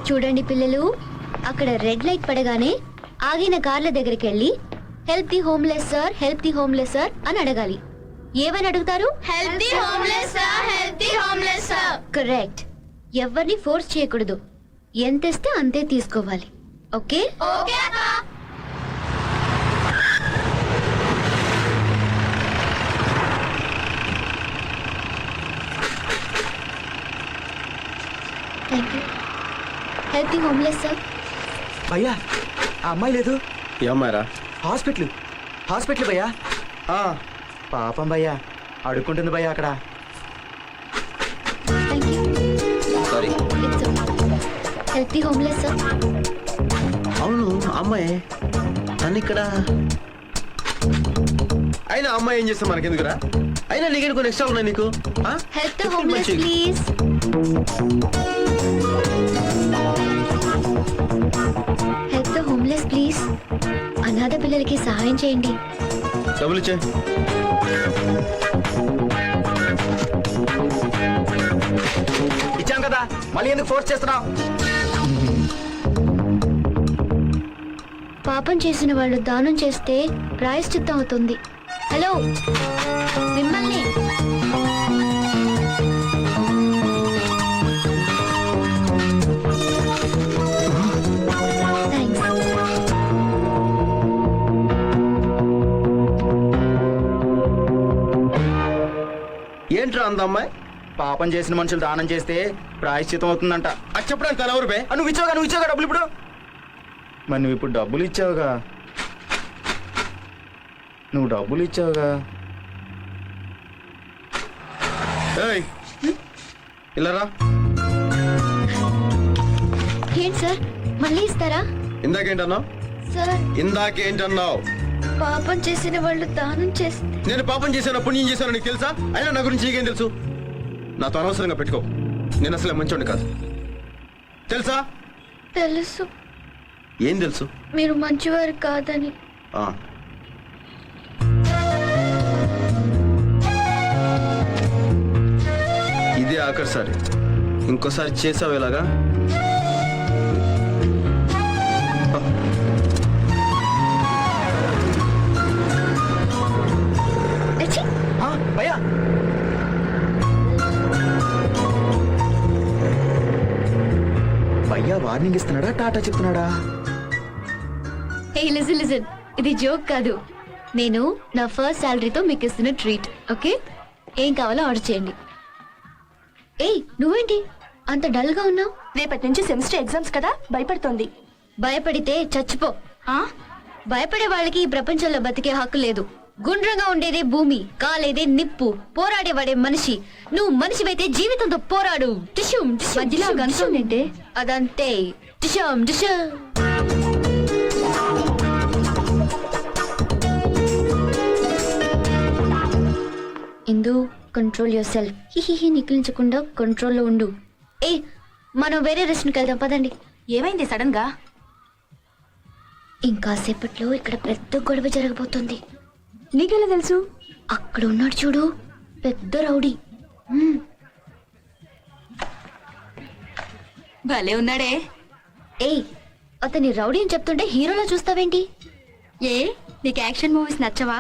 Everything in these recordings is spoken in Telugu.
చూడండి పిల్లలు, అక్కడ రెడ్ లైట్ పడగానే ఆగిన కార్ల దగ్గరికి వెళ్ళి help the homeless sir, help the homeless sir అని అడగాలి. ఏమని అడుగుతారు? Help the homeless sir, help the homeless sir. Correct. ఎవరిని ఫోర్స్ చేయకూడదు. ఎంత ఇస్తే అంతే తీసుకోవాలి. ఓకే? ఓకే అక్క. Thank you. Help the homeless sir. భయ్యా ఆ అమ్మాయి లేదు. ఏమ్మారా? హాస్పిటల్ భయ్యా. పాపం భయ్యా, అడుక్కుంటుంది భయ్యా అక్కడ. Thank you. Sorry. Help the homeless sir. అవును అమ్మాయి తను ఇక్కడ. అయినా అమ్మాయి ఏం చేస్తా మనకెందుకురా? అయినా నీకేంటి కొన్ని ఎక్స్ట్రా ఉన్నాయి నీకు? Help the homeless please. Help the homeless please. అనాథ పిల్లలకి సహాయం చేయండి. డబ్బులు ఇచ్చే. ఇచ్చాం కదా, మళ్ళీ ఎందుకు ఫోర్స్ చేస్తున్నావు? పాపం చేసిన వాళ్ళు దానం చేస్తే ప్రాయశ్చిత్తం అవుతుంది. హలో మిమ్మల్ని. థ్యాంక్స్. ఏంట్రా అంద అమ్మాయి? పాపం చేసిన మనుషులు దానం చేస్తే ప్రాయశ్చితం అవుతుందంట. అది చెప్పడానికి తను ఎవరు బే? నువ్వు ఇచ్చావుగా డబ్బులు ఇప్పుడు. మరి నువ్వు ఇప్పుడు డబ్బులు ఇచ్చావుగా. ఏయ్ ఇలా రా. ఏంటి సార్ మళ్ళీ ఇస్తారా? ఇందాకేంటన్నావు? సార్ ఇందాకేంటన్నావు? పాపం చేసిన వాళ్ళు దానం చేస్తే. నేను పాపం చేశాను, పుణ్యం చేశాను నీకు తెలుసా? అయినా నా గురించి నీకేం తెలుసు? నాతో అనవసరంగా పెట్టుకో. నేను అసలే మంచోండి కాదు, తెలుసా? తెలుసు. ఏం తెలుసు? మీరు మంచివారు కాదని. ఇదే ఆఖరిసారి. ఇంకోసారి చేసావు ఇలాగా? భయ్యా భయ్యా వార్నింగ్ ఇస్తున్నాడా, టాటా చెప్తున్నాడా? హే లిజన్ లిజన్, ఇది జోక్ కాదు. నేను నా ఫస్ట్ శాలరీతో మీకు ఇస్తున్న ట్రీట్. ఓకే, ఏం కావాలో ఆర్డర్ చేయండి. ఏయ్ నువ్వేంటి అంత డల్ గా ఉన్నావు? రేపటి నుంచి సెమిస్టర్ ఎగ్జామ్స్ కదా, భయపడుతోంది. భయపడితే చచ్చిపో. భయపడే వాళ్ళకి ఈ ప్రపంచంలో బతికే హక్కు లేదు. గుండ్రంగా ఉండేదే భూమి, కాలేదే నిప్పు, పోరాడేవాడే మనిషి. నువ్వు మనిషివైతే జీవితంతో పోరాడు. టిష్యూమ్ మధ్యలో గంటుందంటే అదంతే. టిష్యూమ్ టిష్యూమ్. ఇందు కంట్రోల్ యువర్ సెల్ఫ్. హిహిహి నికిలించకుండా కంట్రోల్లో ఉండు. ఏ మనం వేరే రెస్టారెంట్కి వెళ్దాం పదండి. ఏమైంది సడన్ గా? ఇంకాసేపట్లో ఇక్కడ పెద్ద గొడవ జరగబోతుంది. నీకెలా తెలుసు? అక్కడ ఉన్నాడు చూడు, పెద్ద రౌడీ. భలే ఉన్నాడే. ఏయ్ అతని రౌడీ అని చెప్తుంటే హీరోలా చూస్తావేంటి? ఏ నీకు యాక్షన్ మూవీస్ నచ్చవా?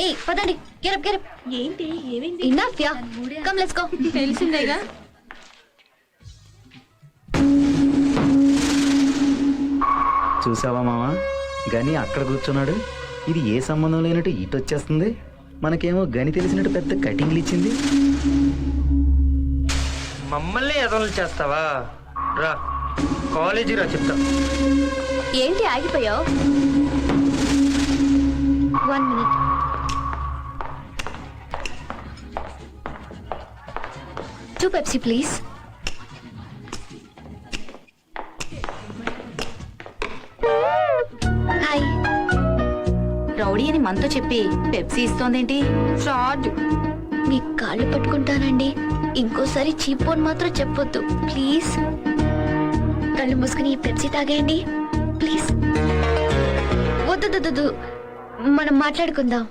ఏయ్ పదండి, గెరప్ గెరప్. ఏంటి ఏమైంది? Enough yeah, come let's go. తెలిసిందేగా. చూసావా మామ, గని అక్కడ కూర్చున్నాడు. ఇది ఏ సంబంధం లేనట్టు ఇటు వచ్చేస్తుంది. మనకేమో గని తెలిసినట్టు పెద్ద కటింగ్లు ఇచ్చింది. మమ్మల్ని ఎదలు చేస్తావా? రా కాలేజీ రా చెప్తా. ఏంటి ఆగిపోయావు? 1 minute. Two Pepsi please. Hi. Rowdy అని మనతో చెప్పి పెప్సీ ఇస్తోందేంటి? ఫ్రాడ్. మీ కాళ్ళు పట్టుకుంటానండి, ఇంకోసారి చీప్ అని మాత్రం చెప్పొద్దు ప్లీజ్. కళ్ళు మూసుకుని ఈ పెప్సీ తాగేయండి ప్లీజ్. వద్దు, మనం మాట్లాడుకుందాం.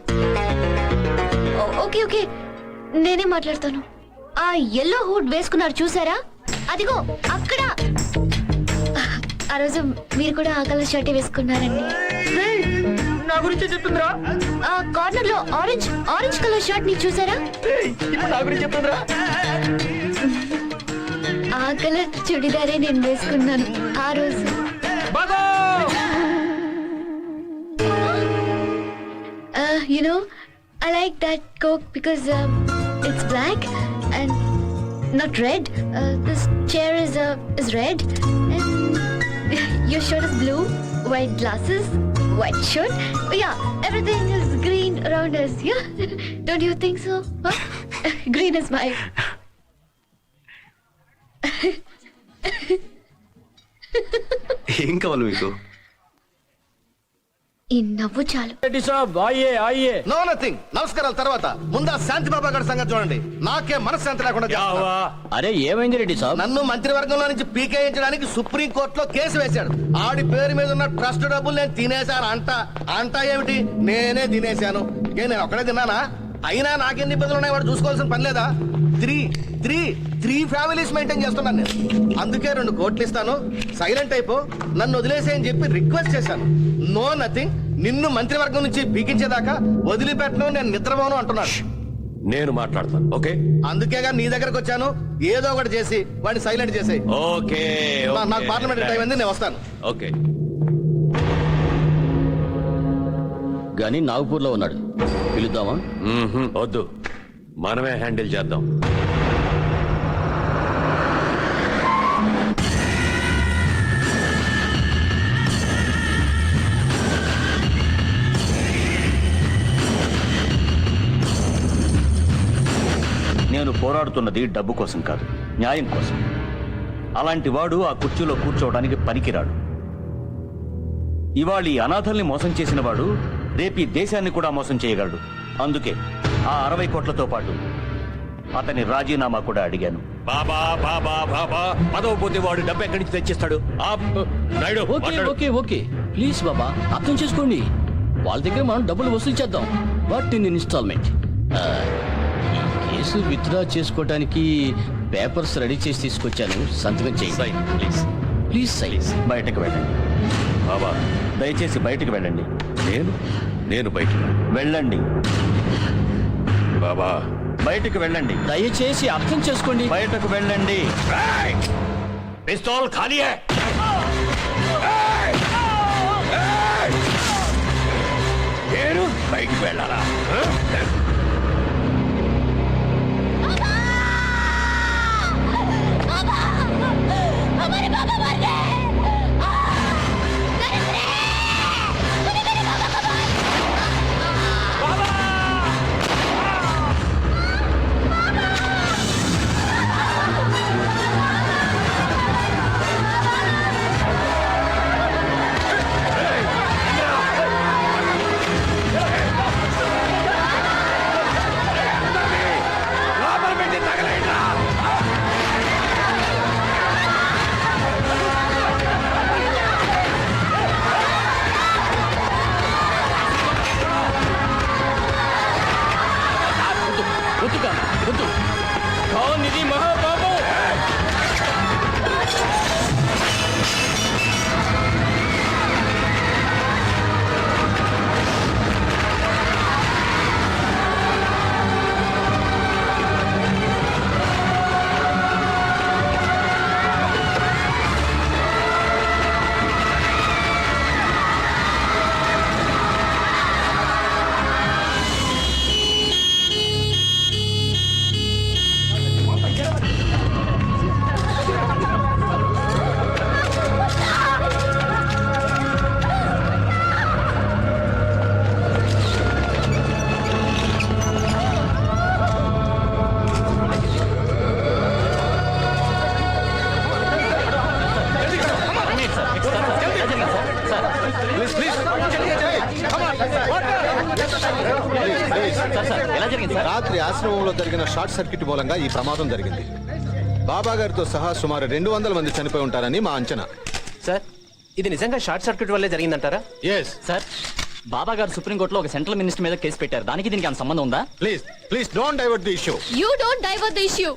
ఓకే ఓకే, నేనే మాట్లాడతాను. ఆ ఎల్లో హూడ్ వేసుకున్నారు చూసారా, అదిగో అక్కడ. ఆ రోజు మీరు కూడా ఆ కలర్ షర్ట్ వేసుకున్నారండి. నా గురించి చెప్తుందిరా. ఆ కార్నర్ లో ఆరెంజ్ కలర్ షర్ట్ ని చూసారా? ఇప్పుడు నా గురించి చెప్తుందిరా. ఆ కలర్ చుడిదారే నేను వేసుకున్నాను ఆ రోజు. బాగో You know, I like that Coke because it's black and not red. This chair is red and your shirt is blue, white glasses, white shirt. Oh, yeah, everything is green around us. Yeah, don't you think so? Huh? Green is my. ఏం కావాలి మీకు? ఈ నవ్వు చాలు. రెడ్డి సాబ్ ఆయే ఆయే. No nothing. నమస్కారాల తర్వాత ముందా శాంతి బాబా గారి సంగతి చూడండి. నాకే మనశ్శాంతి లేకుండా చేస్తున్నారు. అరే ఏమైంది రెడ్డి సాబ్? నన్ను మంత్రివర్గంలో నుంచి పీకేయించడానికి సుప్రీం కోర్టులో కేసు వేశాడు. ఆడి పేరు మీద ఉన్న ట్రస్ట్ డబ్బులు నేను తినేశాను అంట ఏమిటి? నేనే తినేశాను. నేను ఒక్కడే తిన్నానా? అయినా నాకెన్ని ఇబ్బందులు ఉన్నాయి వాడు చూసుకోవాల్సిన పని లేదా? త్రీ ఫ్యామిలీస్ మెయింటైన్ చేస్తున్నాను నేను. అందుకే 2 కోట్లు ఇస్తాను, సైలెంట్ అయిపో, నన్ను వదిలేసేయని చెప్పి రిక్వెస్ట్ చేశాను. No nothing. నిన్ను మంత్రివర్గం నుంచి పీకించేదాకా వదిలిపెట్టను, నేను నిద్రపోను అంటున్నాడు. నేను మాట్లాడతాను. ఓకే, అందుకేగా నీ దగ్గరకు వచ్చాను. ఏదో ఒకటి చేసి వాడిని సైలెంట్ చేసేయి. ఓకే. నాకు పార్లమెంట్ టైం అయింది, నేను వస్తాను. ఓకే. గాని నాగపూర్ లో ఉన్నాడు, పిలుద్దామా? వద్దు, మనమే హ్యాండిల్ చేద్దాం. నేను పోరాడుతున్నది డబ్బు కోసం కాదు, న్యాయం కోసం. అలాంటి వాడు ఆ కుర్చీలో కూర్చోవడానికి పనికిరాడు. ఇవాళ ఈ అనాథల్ని మోసం చేసిన వాడు రేపు ఈ దేశాన్ని కూడా మోసం చేయగలడు. అందుకే ఆ 60 కోట్లతో పాటు అతని రాజీనామా కూడా అడిగాను. బాబా బాబా బాబా, పదవ పోతే వాడు డబ్బు ఎక్కడి నుంచి తెచ్చిస్తాడు? నాయుడు, ఓకే ఓకే ప్లీజ్ బాబా, అర్థం చేసుకోండి. వాళ్ళ దగ్గర మనం డబ్బులు వసూలు చేద్దాం, బట్ ఇన్ ఇన్స్టాల్మెంట్. ఈ కేసు విత్డ్రా చేసుకోవడానికి పేపర్స్ రెడీ చేసి తీసుకొచ్చాను, సంతకం చేయండి ప్లీజ్. Please size. బయటకు వెళ్ళండి బాబా, దయచేసి బయటకు వెళ్ళండి. నేను బయటికి వెళ్ళండి బాబా, బయటకు వెళ్ళండి. దయచేసి అర్థం చేసుకోండి. బయటకు వెళ్ళండి. పిస్తోల్ ఖాళీ హై. నేను బయటికి వెళ్ళాలా? ఇది మహాబాబు. రాత్రి ఆశ్రమంలో జరిగిన షార్ట్ సర్క్యూట్ మూలంగా ఈ ప్రమాదం జరిగింది. బాబా గారితో సహా సుమారు 200 మంది చనిపోయి ఉంటారని మా అంచనా. సార్, ఇది నిజంగా షార్ట్ సర్క్యూట్ వల్లే జరిగిందంటారా? ఎస్ సార్, బాబా గారు సుప్రీంకోర్టులో ఒక సెంట్రల్ మినిస్టర్ మీద కేసు పెట్టారు. దానికి దీనికి అంత సంబంధం ఉందా? Please don't divert the issue. You don't divert the issue.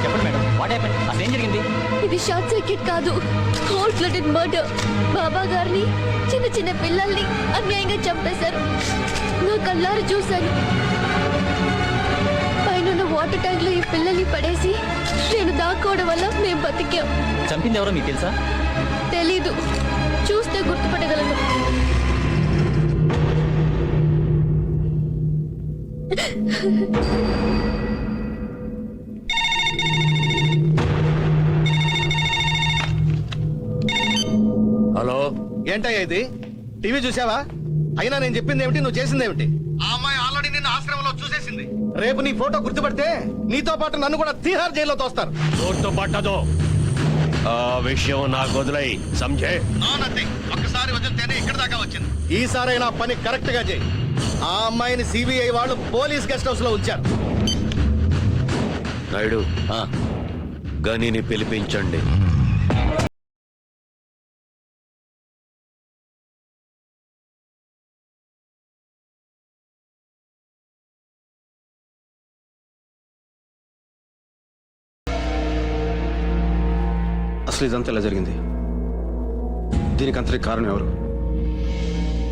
చెప్పండి మేడం. What happen? అసలు ఏం జరిగింది? ఇది షార్ట్ సర్క్యూట్ కాదు, కోల్డ్ బ్లడెడ్ మర్డర్. బాబా గారిని, చిన్న చిన్న పిల్లల్ని అన్యాయంగా చంపేశారు. నా కళ్ళారు చూశాను. పైన వాటర్ ట్యాంక్ లో ఈ పిల్లల్ని పడేసి నేను దాక్కోవడం వల్ల మేము బతికాం. చంపింది ఎవరో మీకు తెలుసా? తెలీదు, చూస్తే గుర్తుపట్టగలను. హలో, ఏంటయ్యా ఇది? టీవీ చూసావా? అయినా నేను చెప్పింది ఏమిటి, నువ్వు చేసింది ఏమిటి? ఆ అమ్మాయి ఆల్రెడీ నిన్ను ఆశ్రమంలో చూసేసింది. రేపు నీ ఫోటో గుర్తుపడితే నీతో పాటు నన్ను కూడా తీహార్ జైల్లో తోస్తారు. గుర్తు పట్టదు. ఆ విషయం నాకు వదిలై సంజే. ఒక్కసారి వదిలితేనే ఇక్కడ దాకా వచ్చింది. ఈసారైనా పని కరెక్ట్ గా చేయి. ఆ అమ్మాయిని సిబిఐ వాళ్ళు పోలీస్ గెస్ట్ హౌస్ లో ఉంచారు. నాయుడు, గనిని పిలిపించండి. అసలు ఇదంతా ఇలా జరిగింది. దీనికంతటి కారణం ఎవరు?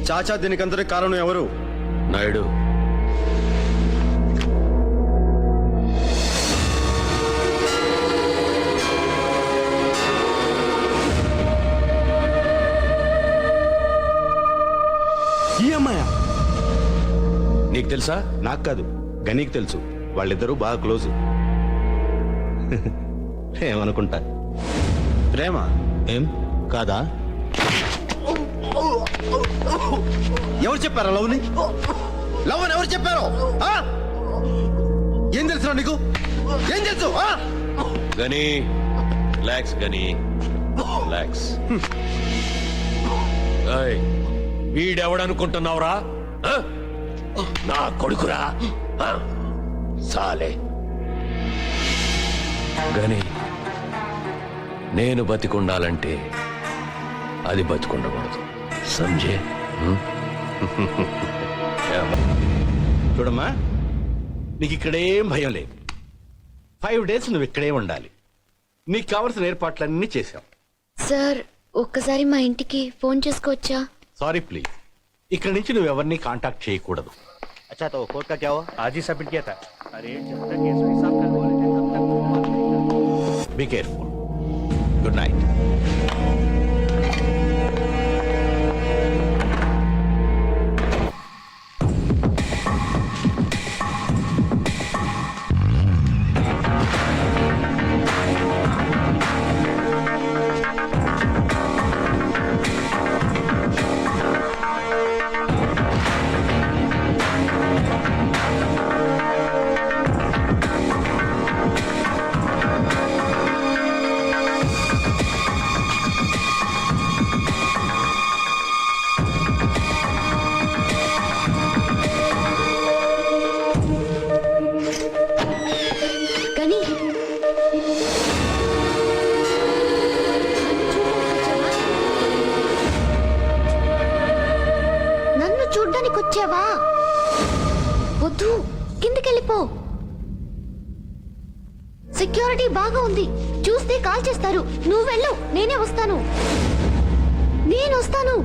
చాచా, దీనికంతటి కారణం ఎవరు? నాయుడు, ఈ అమ్మాయా? నీకు తెలుసా? నాకు కాదు, గనీకి తెలుసు. వాళ్ళిద్దరూ బాగా క్లోజ్. ఏమనుకుంటా. ప్రేమ ఏం కాదా? ఎవరు చెప్పారా లవ్ని? లవ్ అని ఎవరు చెప్పారు? ఆ? ఏం తెలుసు నీకు? ఏం తెలుసు? ఆ? గని రిలాక్స్, గని రిలాక్స్. ఏయ్, వీడెవడనుకుంటున్నావురా? ఆ? నా కొడుకురా. ఆ? సాలే. గని, నేను బతికుండాలంటే అది బతికుండకూడదు. సంజే. చూడమ్మా, నీకు ఇక్కడేం భయం లేదు. 5 days నువ్వు ఇక్కడే ఉండాలి. నీకు కావలసిన ఏర్పాట్లన్నీ చేశాం. సార్, ఒక్కసారి మా ఇంటికి ఫోన్ చేసుకోవచ్చా? సారీ ప్లీజ్, ఇక్కడ నుంచి నువ్వు ఎవరిని కాంటాక్ట్ చేయకూడదు. अच्छा तो कोर्ट का क्या हुआ? आज ही सबमिट किया था. Be careful. Good night. కానీ నన్ను చూడ్డానికి వచ్చావా? వద్దు, కిందకెళ్ళిపో. సెక్యూరిటీ బాగా ఉంది, చూస్తే కాల్ చేస్తారు. నువ్వు వెళ్ళు, నేనే వస్తాను. నేను వస్తాను.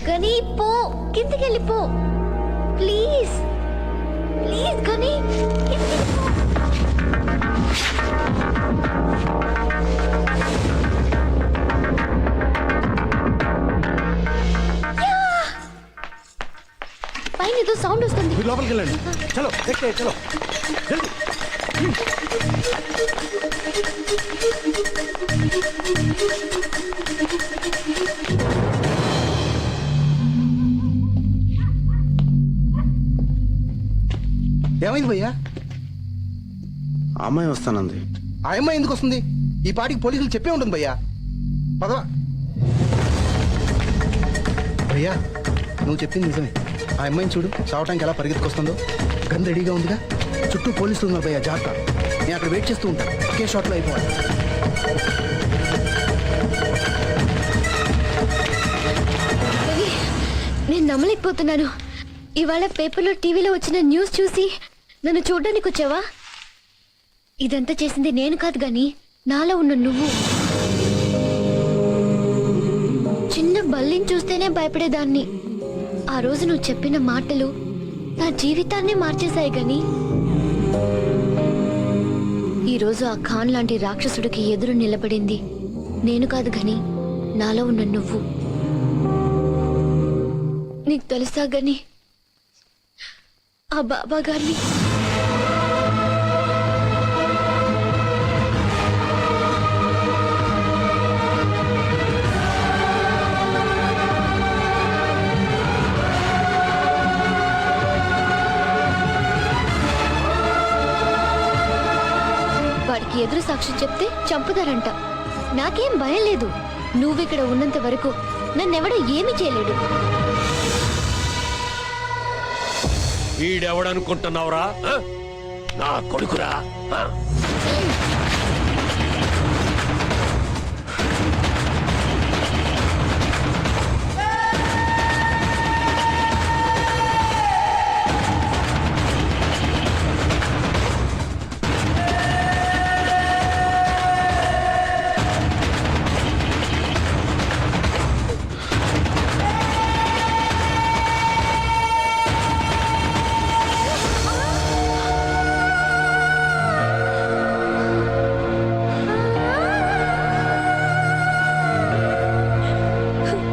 కానీ పో, కిందకెళ్ళిపో ప్లీజ్. ప్లీజ్ కానీ కిందకెళ్ళిపో. పైన ఏదో సౌండ్ వస్తుంది. మీరు లోపలికి వెళ్ళండి. చలో ఎక్కే, చలో జల్దీ. ఏమైంది భయ్యా? ఆ అమ్మాయి వస్తానంది. ఆ అమ్మాయి ఎందుకు వస్తుంది? ఈ పాటికి పోలీసులు చెప్పే ఉంటుంది భయ్యా. పదవా భయ్యా, నువ్వు చెప్పింది నిజమే. ఆ అమ్మాయిని చూడు, చావటానికి ఎలా పరిగెత్తుకొస్తుందో. గన్ రెడీగా ఉందిగా. చుట్టూ పోలీసులు ఉన్నారు భయ్యా, జాగ్రత్త. నేను అక్కడ వెయిట్ చేస్తూ ఉంటాను. ఒకే షాట్లో అయిపోవాలి. నేను నమ్మలేకపోతున్నాను. ఇవాళ పేపర్లో టీవీలో వచ్చిన న్యూస్ చూసి నన్ను చూడడానికి వచ్చావా? ఇదంతా చేసింది నేను కాదు గాని నాలో ఉన్న నువ్వు. చిన్న బల్లిని చూస్తేనే భయపడేదాన్ని. ఆ రోజు నువ్వు చెప్పిన మాటలు నా జీవితాన్ని మార్చేశాయి గాని ఈ రోజు ఆ ఖాన్ లాంటి రాక్షసుడికి ఎదురు నిలబడింది నేను కాదు గాని నాలో ఉన్న నువ్వు. నీకు తెలుసా గాని ఆ బాబా గారిని వాడికి ఎదురు సాక్షి చెప్తే చంపుతారంట. నాకేం భయం లేదు. నువ్విక్కడ ఉన్నంత వరకు నన్నెవడో ఏమీ చేయలేడు. వీడెవడనుకుంటున్నావురా? ఆ? నా కొడుకురా. ఆ?